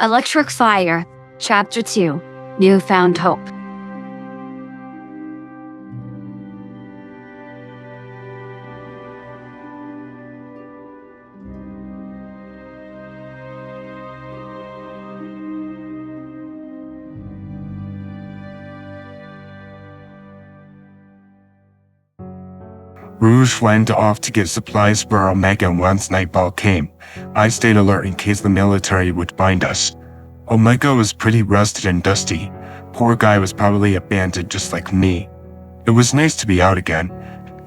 Electric Fire, Chapter 2, Newfound Hope. Rouge went off to get supplies for Omega once nightfall came. I stayed alert in case the military would find us. Omega was pretty rusted and dusty. Poor guy was probably abandoned just like me. It was nice to be out again.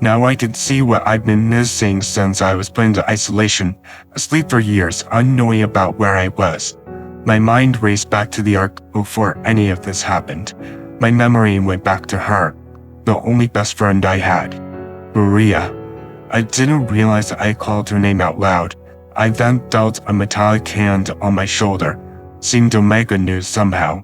Now I could see what I've been missing since I was put into isolation, asleep for years, unknowing about where I was. My mind raced back to the Ark before any of this happened. My memory went back to her, the only best friend I had. Maria. I didn't realize I called her name out loud. I then felt a metallic hand on my shoulder. Seemed Omega knew somehow.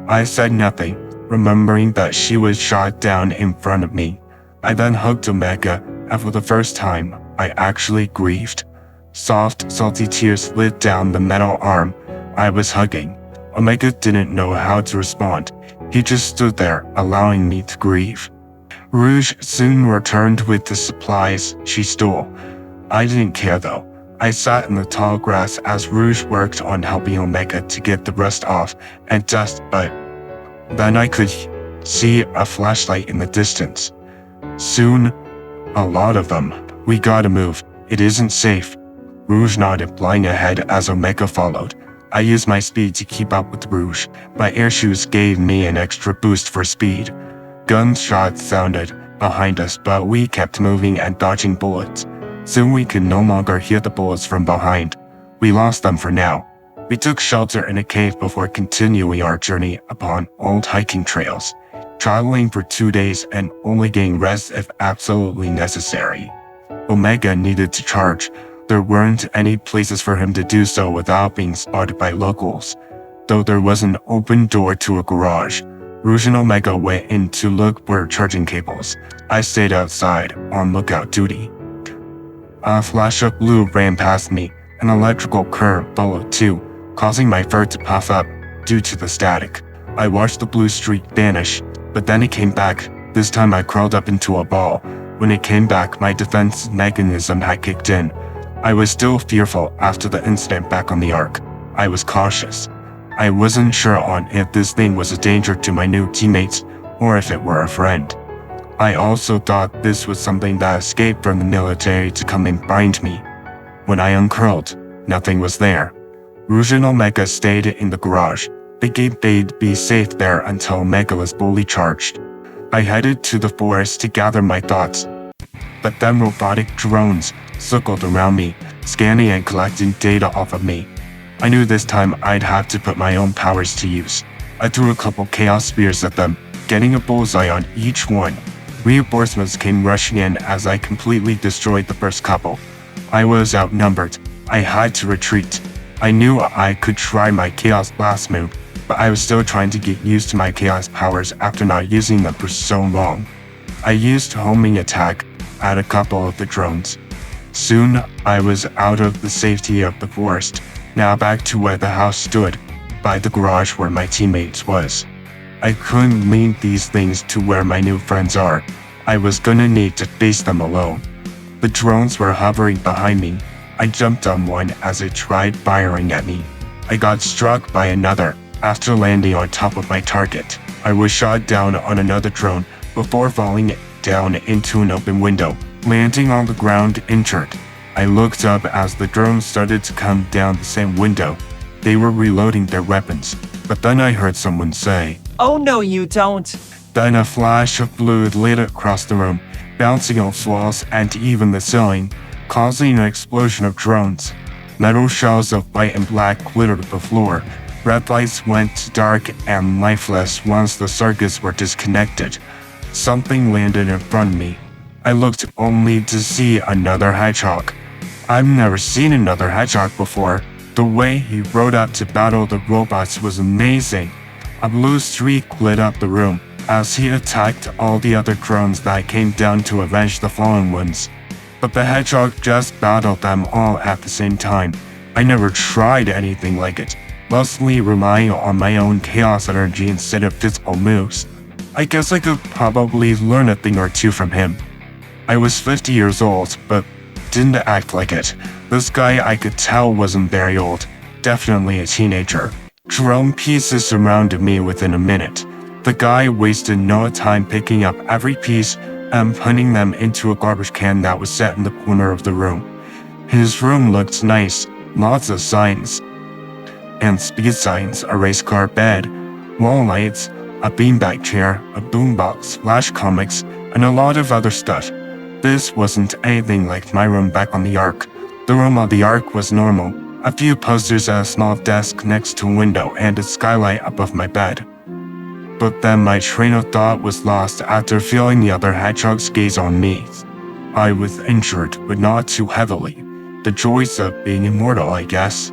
I said nothing, remembering that she was shot down in front of me. I then hugged Omega, and for the first time, I actually grieved. Soft, salty tears slid down the metal arm I was hugging. Omega didn't know how to respond. He just stood there, allowing me to grieve. Rouge soon returned with the supplies she stole. I didn't care though. I sat in the tall grass as Rouge worked on helping Omega to get the rust off and dust, but then I could see a flashlight in the distance. Soon, a lot of them. We gotta move. It isn't safe. Rouge nodded, flying ahead as Omega followed. I used my speed to keep up with Rouge. My air shoes gave me an extra boost for speed. Gunshots sounded behind us, but we kept moving and dodging bullets. Soon we could no longer hear the bullets from behind. We lost them for now. We took shelter in a cave before continuing our journey upon old hiking trails, traveling for 2 days and only getting rest if absolutely necessary. Omega needed to charge. There weren't any places for him to do so without being spotted by locals, though there was an open door to a garage. Rouge and Omega went in to look for charging cables. I stayed outside, on lookout duty. A flash of blue ran past me. An electrical current followed too, causing my fur to puff up due to the static. I watched the blue streak vanish, but then it came back. This time I crawled up into a ball. When it came back, my defense mechanism had kicked in. I was still fearful after the incident back on the Ark. I was cautious. I wasn't sure on if this thing was a danger to my new teammates or if it were a friend. I also thought this was something that escaped from the military to come and find me. When I uncurled, nothing was there. Rouge and Omega stayed in the garage, thinking they'd be safe there until Omega was fully charged. I headed to the forest to gather my thoughts, but then robotic drones circled around me, scanning and collecting data off of me. I knew this time I'd have to put my own powers to use. I threw a couple chaos spears at them, getting a bullseye on each one. Reinforcements came rushing in as I completely destroyed the first couple. I was outnumbered. I had to retreat. I knew I could try my Chaos Blast move, but I was still trying to get used to my Chaos powers after not using them for so long. I used homing attack at a couple of the drones. Soon, I was out of the safety of the forest. Now back to where the house stood, by the garage where my teammates was. I couldn't lead these things to where my new friends are. I was gonna need to face them alone. The drones were hovering behind me. I jumped on one as it tried firing at me. I got struck by another. After landing on top of my target, I was shot down on another drone before falling down into an open window, landing on the ground injured. I looked up as the drones started to come down the same window. They were reloading their weapons, but then I heard someone say, "Oh no, you don't." Then a flash of blue lit across the room, bouncing off walls and even the ceiling, causing an explosion of drones. Metal shells of white and black glittered the floor. Red lights went dark and lifeless once the circuits were disconnected. Something landed in front of me. I looked only to see another hedgehog. I've never seen another hedgehog before. The way he rode up to battle the robots was amazing. A blue streak lit up the room as he attacked all the other drones that came down to avenge the fallen ones. But the hedgehog just battled them all at the same time. I never tried anything like it. mostly relying on my own chaos energy instead of physical moves. I guess I could probably learn a thing or two from him. I was 50 years old, but didn't act like it. This guy I could tell wasn't very old, definitely a teenager. Drone pieces surrounded me within a minute. The guy wasted no time picking up every piece and putting them into a garbage can that was set in the corner of the room. His room looked nice, lots of signs and speed signs, a race car bed, wall lights, a beanbag chair, a boombox, flash comics, and a lot of other stuff. This wasn't anything like my room back on the Ark. The room on the Ark was normal, a few posters and a small desk next to a window and a skylight above my bed. But then my train of thought was lost after feeling the other hedgehog's gaze on me. I was injured, but not too heavily. The joys of being immortal, I guess.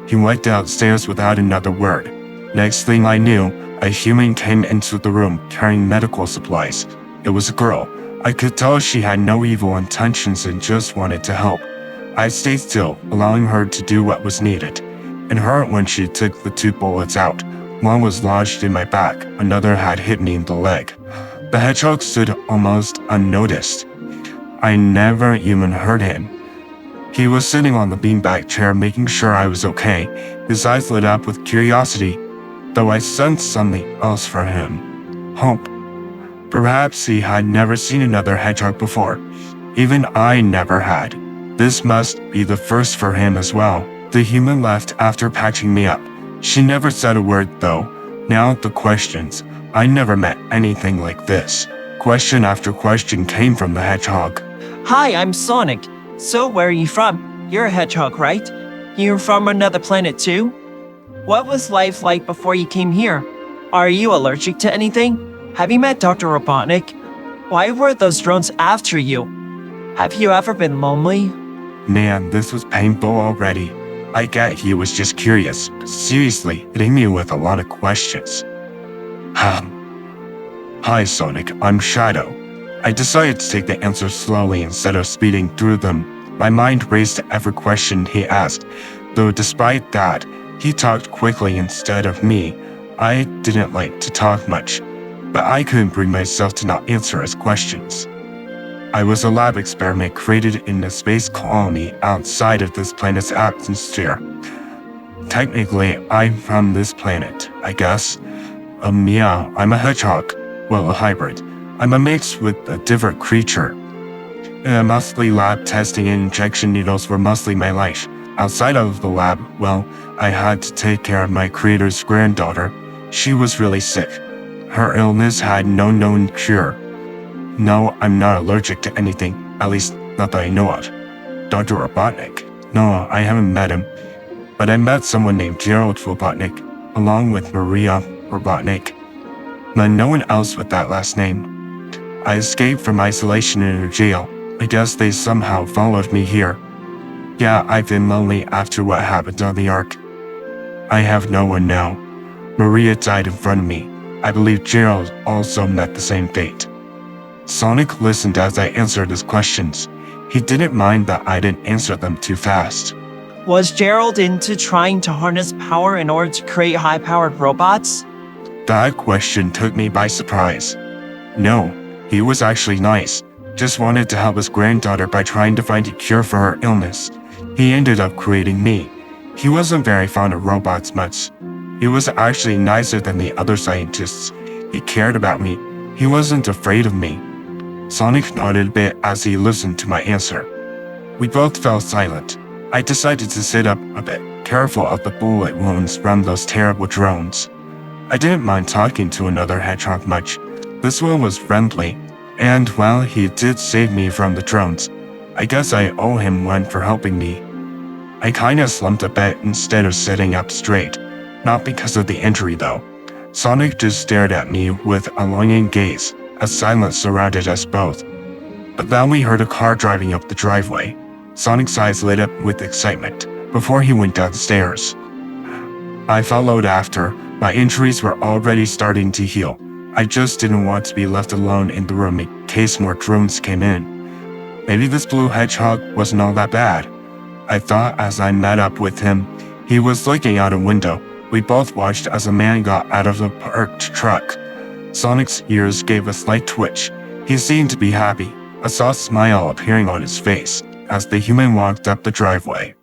He went downstairs without another word. Next thing I knew, a human came into the room carrying medical supplies. It was a girl. I could tell she had no evil intentions and just wanted to help. I stayed still, allowing her to do what was needed. It hurt when she took the 2 bullets out. One was lodged in my back, another had hit me in the leg. The hedgehog stood almost unnoticed. I never even heard him. He was sitting on the beanbag chair making sure I was okay. His eyes lit up with curiosity, though I sensed something else for him. Hope. Perhaps he had never seen another hedgehog before. Even I never had. This must be the first for him as well. The human left after patching me up. She never said a word though. Now the questions. I never met anything like this. Question after question came from the hedgehog. Hi, I'm Sonic. So where are you from? You're a hedgehog, right? You're from another planet too? What was life like before you came here? Are you allergic to anything? Have you met Dr. Robotnik? Why were those drones after you? Have you ever been lonely? Man, this was painful already. I get he was just curious, but seriously, hitting me with a lot of questions. Hi Sonic, I'm Shadow. I decided to take the answers slowly instead of speeding through them. My mind raced to every question he asked, though despite that, he talked quickly instead of me. I didn't like to talk much, but I couldn't bring myself to not answer his questions. I was a lab experiment created in a space colony outside of this planet's atmosphere. Technically, I'm from this planet, I guess. Yeah, I'm a hedgehog. Well, a hybrid. I'm a mix with a different creature. Mostly lab testing and injection needles were mostly my life. Outside of the lab, well, I had to take care of my creator's granddaughter. She was really sick. Her illness had no known cure. No, I'm not allergic to anything, at least not that I know of. Dr. Robotnik? No, I haven't met him. But I met someone named Gerald Robotnik, along with Maria Robotnik. But no one else with that last name. I escaped from isolation in a jail. I guess they somehow followed me here. Yeah, I've been lonely after what happened on the Ark. I have no one now. Maria died in front of me. I believe Gerald also met the same fate. Sonic listened as I answered his questions. He didn't mind that I didn't answer them too fast. Was Gerald into trying to harness power in order to create high-powered robots? That question took me by surprise. No, he was actually nice. Just wanted to help his granddaughter by trying to find a cure for her illness. He ended up creating me. He wasn't very fond of robots much. He was actually nicer than the other scientists. He cared about me. He wasn't afraid of me. Sonic nodded a bit as he listened to my answer. We both fell silent. I decided to sit up a bit, careful of the bullet wounds from those terrible drones. I didn't mind talking to another hedgehog much. This one was friendly, and well, he did save me from the drones. I guess I owe him one for helping me. I kinda slumped a bit instead of sitting up straight. Not because of the injury though. Sonic just stared at me with a longing gaze, as silence surrounded us both. But then we heard a car driving up the driveway. Sonic's eyes lit up with excitement before he went downstairs. I followed after. My injuries were already starting to heal. I just didn't want to be left alone in the room in case more drones came in. Maybe this blue hedgehog wasn't all that bad. I thought as I met up with him. He was looking out a window, We both watched as a man got out of the parked truck. Sonic's ears gave a slight twitch. He seemed to be happy, a soft smile appearing on his face as the human walked up the driveway.